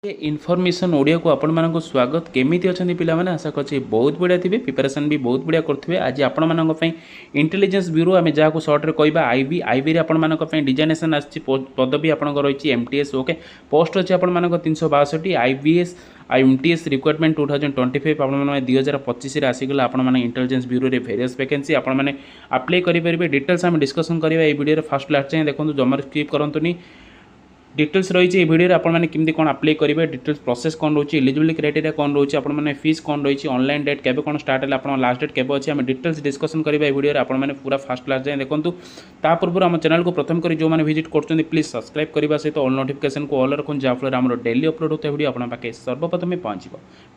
Information Odia को आपण मानक स्वागत केमिति अच्छा पिलाने आशा कर बहुत बढ़िया थे प्रिपेरेसन भी बहुत बढ़िया करेंगे। आज आपण मानी इंटेलिजेंस ब्यूरो आम जहाँ सर्ट्रे कह आईबी आईबी डिजाइनेसन आसी पदवी आपंकर रही एमटीएस ओके पोस्ट अच्छे आपण 362 आईबीएस एमटीएस रिक्वायरमेंट 2025 आप 2025 आसीगला आपण इंटेलिजेंस ब्यूरो रे वेरियस वैकेंसी आपण मैंने अप्लाई करेंगे। डिटेल्स आम डिस्कसन करेंगे ये वीडियो फास्ट लास्ट चाहिए देखो जमार स्किप करंतुनी डिटेल्स रही है वीडियो आप केमती कौन अप्लाई करेंगे डिटेल्स प्रोसेस कौन रही एलिजिबिलिटी क्राइटेरिया कौन रही है फीस कौन रही ऑनलाइन डेट केबे कौन स्टार्ट है आप लास्ट डेट केबे अच्छे आम डिटेल्स डिस्कसन करेंगे वीडियो आप पूरा फास्ट लास्ट जाए देखो ता पूर्व आम चैनल को प्रथम कर जो मैंने विजिट कर प्लीज सब्सक्राइब करने सहित ऑल नोटिफिकेशन को ऑल रखुन जहाँफल आम डेली अपलोड होता है वीडियो आप पाखे सर्वप्रथम पहुँच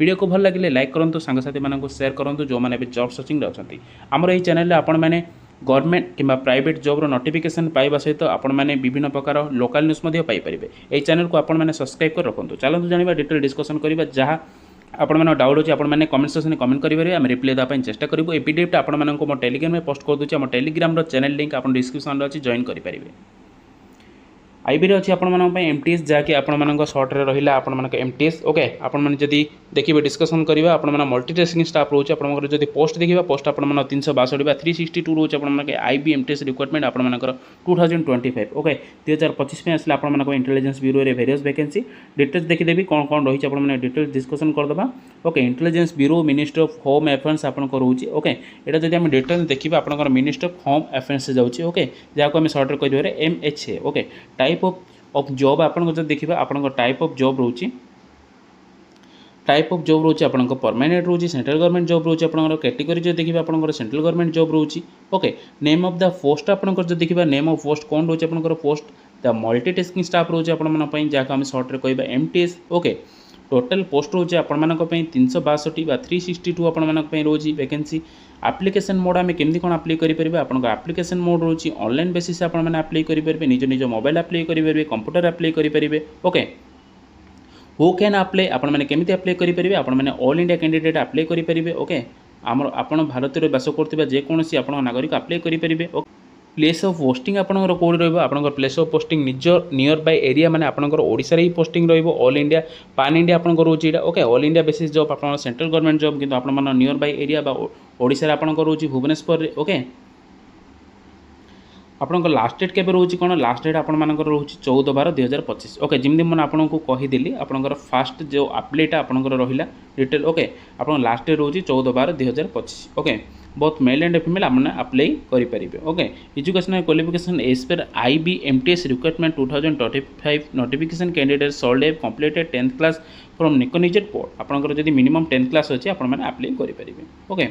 वीडियो को भल लगे लाइक करूँ सांगसाथी मानक सेयार करूँ जो मैंने जॉब सर्चिंग अच्छा आमर यही चैनल आपण मैंने गवर्नमेंट कि प्राइवेट जॉब नोटिफिकेशन पाइबा सहित आपण मैंने विभिन्न प्रकार लोकल न्यूज पाइपर यही चैनल को आपण मैंने सब्सक्राइब कर रखुँ। चलते जाना डिटेल डिस्कसन करवा जहाँ आपण मैंने डाउट अच्छे आपने कमेंट सेक्शन में कमेंट करेंगे आम रिप्लाई देवाई चेष्टा करूँ। ये पीडीएफ आपको टेलीग्राम में पोस्ट कर दूसरी आम टेलीग्राम चैनल लिंक आप डिस्क्रिप्शन अच्छी जॉइन करेंगे। आईबी अच्छी आपण एमटीएस जहाँकि आपण सर्ट्रे रहा आपण एमटीएस ओके आपण जदि देखिए डिस्कसन करवा आपण मल्टीटास्किंग स्टाफ रोचे आप जब पोस्ट देखा पोस्ट आप 362 362 रोचे आप आईबी एमटीएस रिक्वायरमेंट आपर 2025 ओके 2025 में आसले आप इंटेलिजेंस ब्यूरो रे वेरियस वैकेंसी डिटेल्स देखीदेवी कौन कौन रही है डिटेल्स डिस्कसन करदे okay. Intelligence bureau ministry of home affairs आपन रोचे ओके यहाँ जब आम डिटेल्स देखा आप मिनिस्ट्री ऑफ होम अफेयर्स जाऊँगी ओके जहाँ को आम सर्ट्रे कह MHA okay type of job आपन जो देखा आपन टाइप ऑफ जॉब रोचे टाइप ऑफ जॉब रोचे आपन परमानेंट रोचे सेंट्रल गवर्नमेंट जॉब रोचे आपन कैटेगरी जो देखिए आपन सेंट्रल गवर्नमेंट जॉब रोचे okay. Name of the post आपन जो देखा नेम ऑफ पोस्ट कौन रोचे आपन पोस्ट द मल्टीटास्किंग स्टाफ रोचे आपण जहाँ आम सर्ट्रे कह MTS ओके। टोटल पोस्ट रोचे आपण 362 362 आपण रोचे वैकेंसी। एप्लिकेशन मोड आम केमती कौन अप्लाई करेंगे आपको एप्लिकेशन मोड रोचे ऑनलाइन बेसिस आपने अप्लाई करेंगे निज निज मोबाइल अप्लाई करेंगे कंप्यूटर अप्लाई करेंगे ओके। हु कैन अप्लाई आपण मैंने केमती अप्लाई करेंगे आपण मैंने ऑल इंडिया कैंडिडेट अप्लाई करेंगे ओके। आम आपण भारत में बास करते जेकोसी आप नागरिक अप्लाई करेंगे। प्लेस ऑफ पोस्टिंग आपंकर कौन रहा प्लेस ऑफ पोस्टिंग निज नियर बाय एरिया माने आपंकर ओडिशा रे ही पोस्टिंग रहिबो ऑल इंडिया पान इंडिया आपंकर रोची okay all India basis job आप सेंट्रल गवर्नमेंट जॉब किंतु आपण नियर बाय एरिया बा ओडिशा रे आपंकर रोची भुवनेश्वर रे ओके। आपंकर लास्ट डेट केबे रोची कोन लास्ट डेट आपण मानकर रोची 14/12/2025 ओके। जिमदी मन आपनको कहीदेली आपंकर फास्ट जो अप्लाईटा आपंकर रहिला डिटेल ओके आपन लास्ट डेट रोची 14/12/2025 okay. Both male and female आपने अप्लाई करेंगे okay. Educational qualification as per IB MTS requirement 2025 notification candidate should have completed 10th class from recognised board आपंकर जदि मिनिमम 10th क्लास अच्छे आप apply करेंगे okay.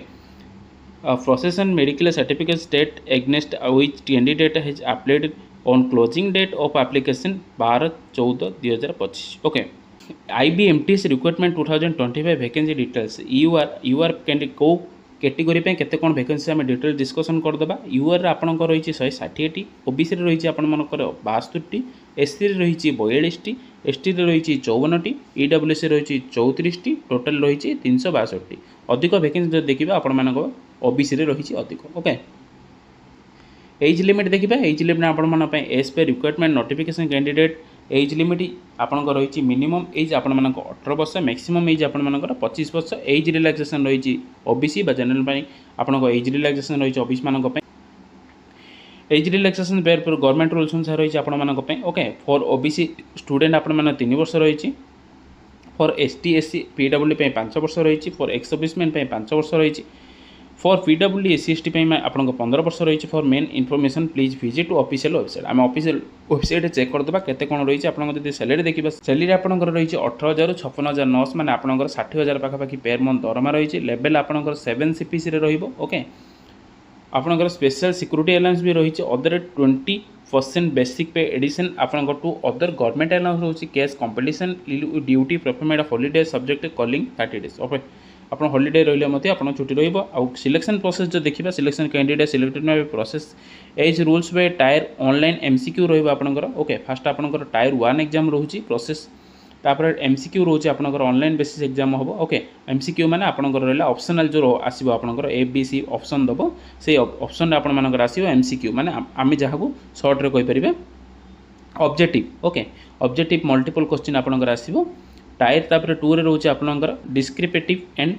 Process and medical certificate state against which candidate has applied on closing date of application 12/14/2025 okay. IB MTS requirement 2025 vacancy details यूआर candidate को category पे केते कौन vacancy आम डिटेल डिस्कसन करदे। यूआर आपंकर रही 160टी ओबीसी रही आपंकर 62टी एससी रही 42टी एसटी रही 54टी ईडब्ल्यूसी रही 34टी टोटाल रही 362टी अधिक वैकेंसी जो देखा आपण ओबीसी रही अधिक ओके। एज लिमिट देखा एज लिमिट आप एज पे requirement notification candidate age limit आपंकर रही मिनिमम एज आप 18 वर्ष मैक्सिमम एज आपंकर 25 वर्ष एज रिलैक्सेशन रही ओबीसी जनरल आपंकर एज रिलैक्सेशन रही ओबीसी मानक एज रिलैक्सेशन बेर पर गवर्नमेंट रूल्स अनुसार रही आपण ओके। फॉर ओबीसी स्टूडेंट आपण 3 वर्ष रही फॉर एसटी एससी पीडब्ल्यू 5 वर्ष रही फॉर एक्स सर्विसमैन 5 वर्ष रही फॉर पीडब्ल्यू एससी एसटी आपको 15 वर्ष रही for main information please visit official website आम ऑफिशियल वेबसाइट चेक करदे केते कौन रही है सैलरी देखा सैलरी आपंकर रही 18,000 56,900 मैंने आपंकर 60,000 पाखापाखि पेयर मंथ दरमा रही लेवल आपंकर 7 CPC ओके। आपंकर स्पेशल सिक्योरिटी अलाउंस भी रही अदर 20% बेसिक पे एडिशन आपंकर टू अदर गवर्नमेंट अलाउंस रही cash competition duty performance holiday subject calling 30 days okay. आप हॉलीडे रही आप छुट्टी सिलेक्शन प्रोसेस जो देखा selection candidate selected process as rules by tier online MCQ रही आपंकर ओके। फास्ट आपंकर टायर 1 एग्जाम रोचे प्रोसेस तापर MCQ रोचे आपंकर ऑनलाइन बेसिस एग्जाम हम ओके। MCQ माने आपंकर रहा ऑप्शनल जो आसो आपंकर ABC ऑप्शन दब से ऑप्शन आपंकर आसो MCQ माने आम जहाँ को सर्ट्रे कहीपर objective okay. Objective multiple question आपंकर आसो टायर तापर 2 रे रोचे आपनकर डिस्क्रिपेटिव एंड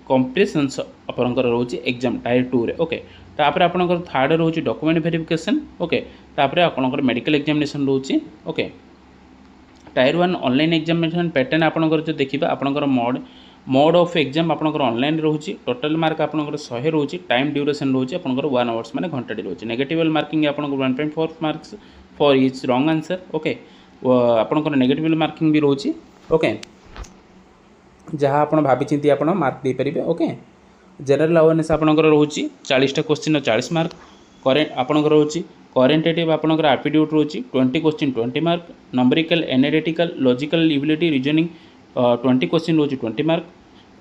कॉम्प्रिहेंशन आपनकर रोचे एग्जाम टायर 2 रे ओके तापर आपनकर थर्ड रोचे डॉक्यूमेंट वेरिफिकेशन ओके तापर आपनकर मेडिकल एग्जामिनेशन रोचे okay tyre 1 online examination pattern आपनकर जो देखिबा आपनकर मोड ऑफ एग्जाम आपनकर ऑनलाइन रोचे टोटल मार्क आपनकर 100 रोचे टाइम ड्यूरेशन रोचे आपनकर 1 आवर्स माने घंटाटी रोचे नेगेटिव मार्किंग आपनकर 1.4 marks for each wrong answer okay आपनकर नेगेटिव मार्किंग भी रोचे ओके जहाँ आप भाई आप मार्क दे पारे ओके जनरल अवेयरनेस आपनकर रोचे 40टा क्वेश्चन 40 मार्क करेंट आपनकर रोचे क्वारेंटेटिव आपनकर एप्टीट्यूड रोचे 20 question 20 mark numerical analytical logical ability reasoning 20 question रोचे 20 मार्क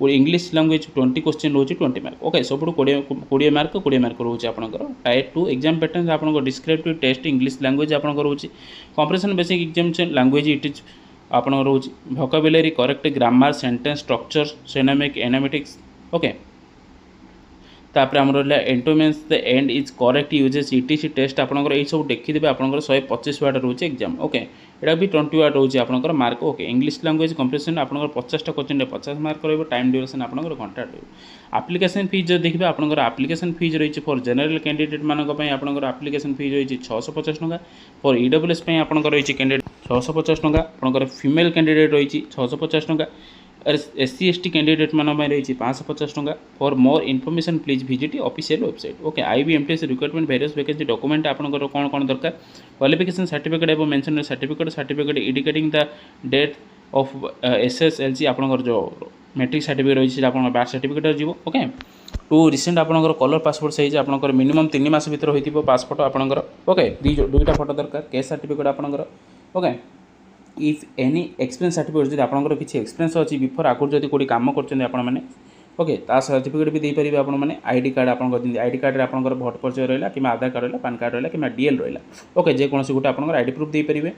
इंग्लिश लैंग्वेज 20 क्वेश्चन रोचे 20 मार्क ओके सब 20 मार्क 20 मार्क रोचे आपनकर टायर 2 एग्जाम पैटर्न आपनकर डिस्क्रिप्टिव टेस्ट इंग्लिश लैंग्वेज आपनकर रोचे comprehension basic examination language it is आपन रोचे vocabulary correct grammar sentence structure synonyms antonyms okay तापर आम रहा antonyms the and is correct usages ETC test आपनकर यही सब देखिदेवे आपनकर 125 वाट रोचे एग्जाम ओके एटा भी 20 वाट रोचे आपनकर mark okay English language comprehension आपनकर 50टा क्वेश्चन 50 मार्क रहइबो टाइम ड्यूरेशन आपनकर घंटा रहइबो एप्लिकेशन फीस जो देखिबे आपनकर एप्लिकेशन फीस रही फॉर जनरल कैंडिडेट मानक पई आपनकर एप्लिकेशन फीस रही 650 टका फॉर ईडब्ल्यूएस पई आपनकर रही कैंडिडेट 650 टका आपनकर फीमेल कैंडिडेट रही 650 टका SC ST कैंडिडेट मान रही 550 टका for more information please visit official website okay IBMTS requirement various vacancy document आपनकर कौन कौन दरकार क्वालिफिकेशन सर्टिफिकेट एवं mention certificate indicating the date of SSLC आपनकर जो मैट्रिक सर्टिफिकेट रही है बर्थ सर्टिफिकेट जीवो ओके टू रिसेंट आपनकर कलर पासपोर्ट साइज आपनकर मिनिमम 3 मास भीतर होइतिबो पासपोर्ट आपनकर ओके दुईटा फोटो दरकार केस सर्टिफिकेट आपनकर okay if any experience certificate जब आपंकर किसी एक्सपीरियंस अच्छी बिफोर आगुरी जब कोई कम कर ओके ता सर्टिफिकेट भी देपारे आप आईडी कार्ड आप आईडी कार्ड आपंकर भोट परिचय रहा कि आधार कार्ड रहा पैन कार्ड रहा कि DL रहा ओके जेकोसी गोटे आप आईडी प्रूफ देपारे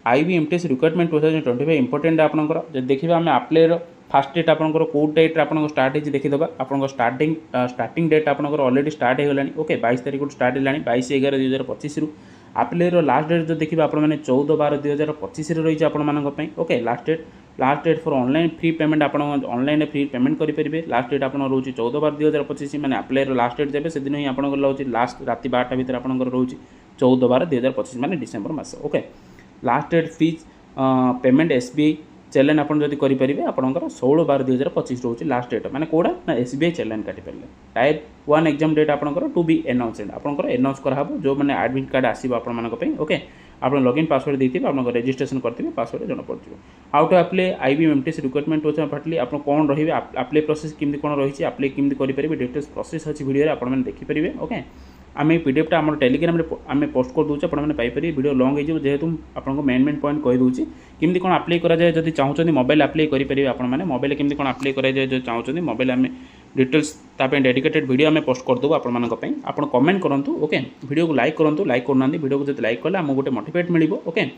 IBMTS रिक्वायरमेंट 2025 इंपोर्टेंट आपंकर देखिए आम आप्लायर फास्ट डेट आपंकर कौ डेट आप स्टार्ट हो देखीदे आप स्टार्टिंग डेट आपंकर ऑलरेडी स्टार्ट हो गलानी ओके 22 तारीख स्टार्ट है 22/11/2025 रु आप्लायर लास्ट डेट जो देखिए आप 14/12/2025 रही है okay last date for online free payment आप ऑनलाइन फ्री पेमेंट करेंगे लास्ट डेट आप रोचे 14/12/2025 मैंने आप्लायर लास्ट डेट जब से दिन ही आप लास्ट राति 12टा भर आप रोचे 14/12/2025 मैंने डिसेम्बर मास okay last date fees payment SBI challenge आप करेंगे आपंकर 16/12/2025 रोचे लास्ट डेट मैंने कौटा ना SBI चैलेंज काटी पारे टायर 1 एग्जाम डेट आपंकर टू बी एनाउंसड आपंकर एनाउंस कराब जो मैंने एडमिट कार्ड आसो आप ओके आप लॉगिन पासवर्ड देते आप रजिस्ट्रेशन करेंगे पासवर्ड जना पड़े how to apply IBMTS requirement अच्छे फाटली आप कौन रही अप्लाई प्रोसेस केमती कौन रही अप्लाई केमती करेंगे डिटेल्स प्रोसेस अच्छी वीडियो आप देखिपारे ओके आम PDF आम टेलीग्राम आम पोस्ट कर दूचे आपरे वीडियो लॉन्ग हो जेहेतु आपको मेन पॉइंट कहीदे केमती कौन अप्लाई कराए जब चाहते मोबाइल अप्लाई करेंगे आपने मोबाइल केमती कौन अप्लाई कराए जो चाहते मोबाइल आम डिटेल्स डेडिकेटेड वीडियो आम पोस्ट करदेबू आप कमेंट करूँ ओके वीडियो को लाइक करूँ लाइक करना वीडियो को जो लाइक कले आम गोटे मोटिवेट मिल ओके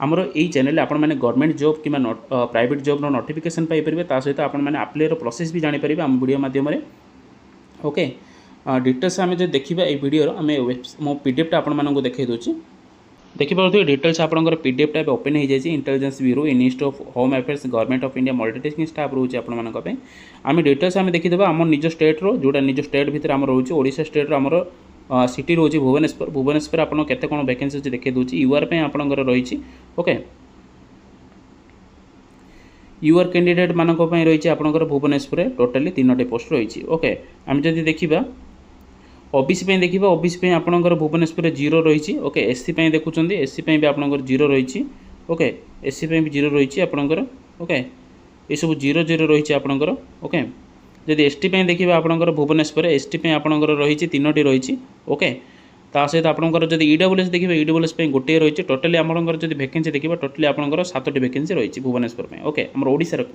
आमर यही चैनल आप गवर्नमेंट जॉब कि प्राइवेट जॉब नोटिफिकेशन पाइपर सहित आपने अप्लाई प्रोसेस भी जानीपर आम वीडियो मध्यम ओके डिटेल्स आम जो देखा ये वीडियो आम मो PDF टा आपको देखा दूसरी देखिए डिटेल्स आपंकर PDF टा ओपन हो जाए intelligence bureau ministry of home affairs government of India multitasking staff रोचे आप आम डिटेल्स आम देखीदे आम निज स्टेट्र जोटा निज स्टेट भितर आम रोचे ओडिशा स्टेट्र आमर सिटी रोचे भुवनेश्वर आप केते कौन वैकेंसी अच्छे देखिए दूसरी यूआर आपंकर रही ओके यूआर कैंडिडेट मानक रही आपंकर भुवनेश्वर टोटाली 3टी पोस्ट रही ओके आम जब देखा OBC देखा OBC आपंकर भुवनेश्वर 0 रही ओके SC देखुं SC भी आपंकर 0 रही ओके SC भी 0 रही आपंकर ओके ये सब 0 रही आपंकर ओके जदि ST देखा आपंकर भुवनेश्वर ST आपंकर रही 3टी रही ओके ता सहित आपंकर जब EWS देखिए EWS गोटे रही टोटाली आपंकर जब वैकेंसी देखा टोटाली आपंकर 7टी वैकेंसी रही भुवनेश्वर ओके आम ओडिशार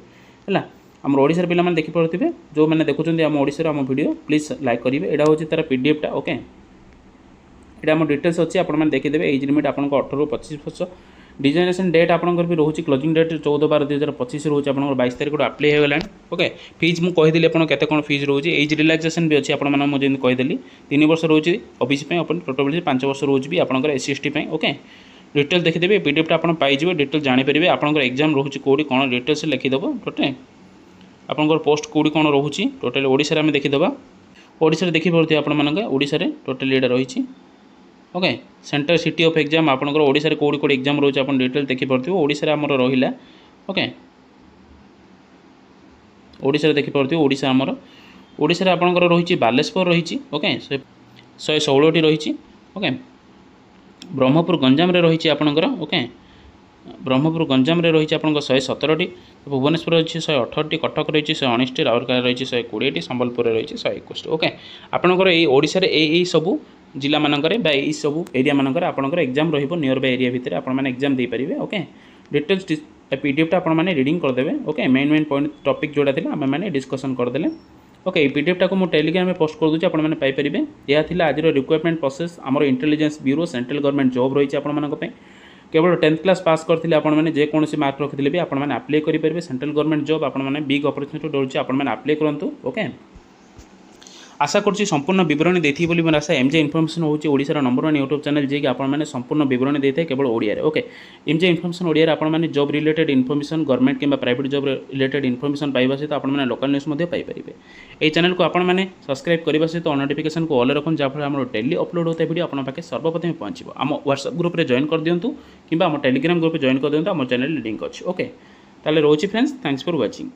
है आम ओडिशार पिला माने देखि पड़ुथिबे जो मैंने देखुछन्ती आम ओडिशार आम वीडियो प्लीज लाइक करेंगे एटा होची तार PDF टा ओके एटा आम डिटेल्स अच्छी आप देखिदेवे एज लिमिट आप 18 ରୁ 25 वर्ष डिजाइनेशन डेट आपंकर भी रोचे क्लोजिंग डेट 14/12/2025 रोचे आप 22 तारीख अप्लाई हो गलानी ओके फीज मुझे कहीदेली आप केते कौन फीज रोचे एज रिलैक्सेशन भी अच्छी आपको कहीदेली 3 वर्ष रोचे OBC टोटल 5 वर्ष रोचे भी आपंकर SC ST ओके डिटेल देखिदेवे पीडीएफ आप पाइबे डिटेल जानीपर आपंकर एग्जाम रोचे कौटी कौन डिटेल्स लिखिदेव टोटे आपंकर पोस्ट कौटी कौन रोचे टोटाल ओडिशा आम देखीदे ओडिशा देखिपे आपशा टोटाल ये रही okay centre city of exam आपंकर ओडिशा कौटी कौटी एग्जाम रोचे आप डिटेल देखिपे ओडिशा आमर रहा ओके ओडिशा देखिपे ओडिशा आमर ओडिशा आपंकर रही बालेश्वर रही ओके 116 रही ओके ब्रह्मपुर गंजाम रही आपंकर ओके ब्रह्मपुर गंजाम रही आप 117 भुवनेश्वर रही 118 कटक रही 119 राउरकेला रही 120 संबलपुर रही 121 ओके आपंकर ओडिशा यही सब जिला मानक सब एरिया मानक आपंकर एग्जाम रही नियर बाय एरिया भितर आपने एग्जाम दे पारे ओके डिटेल्स पीडीएफ आपने रीडिंग करदे ओके मेन पॉइंट टॉपिक जोड़ा थी आम मैंने डिस्कसन करदे ओके पीडीएफ टाक मुझे टेलीग्राम में पोस्ट कर दूसरी आपने पाइपर यह आज रिक्वायरमेंट प्रोसेस आम intelligence bureau central government job रही है केवल 10th क्लास पास करते आपने जेकोसी मार्क रखिले भी आपने अप्लाई करेंगे सेंट्रल गवर्नमेंट जॉब आपने बिग अपॉर्चुनिटी रोचे आपने अप्लाई करूँ ओके आशा करुँच संपूर्ण विवरणी देती बोली मोर आशा एमजे इनफर्मेशन होची ओडिशा नंबर 1 यूट्यूब चैनल जे कि आपने संपूर्ण विवरणी देते केवल ओडिया रे ओके एमजे इनफर्मेशन ओडिया आपने जॉब रिलेटेड इनफर्मेशन गवर्नमेंट किंबा प्राइवेट जॉब रिलेटेड इनफर्मेशन पाइबा सहित आपने लोकल न्यूज पाइपर ये चैनल को आपने सब्सक्राइब करने सहित नोटिफिकेशन को ऑल रखुन जहाँफल आम डेली अपलोड होता है वीडियो आपन पाखे सर्वप्रथम पहुँचो आम व्हाट्सएप ग्रुप में जॉइन कर दिंतु कि टेलीग्राम ग्रुप में जॉइन कर दिंतु आम चैनल लिंक अच्छी ओके ताले रोची फ्रेंड्स थैंक्स फॉर वाचिंग।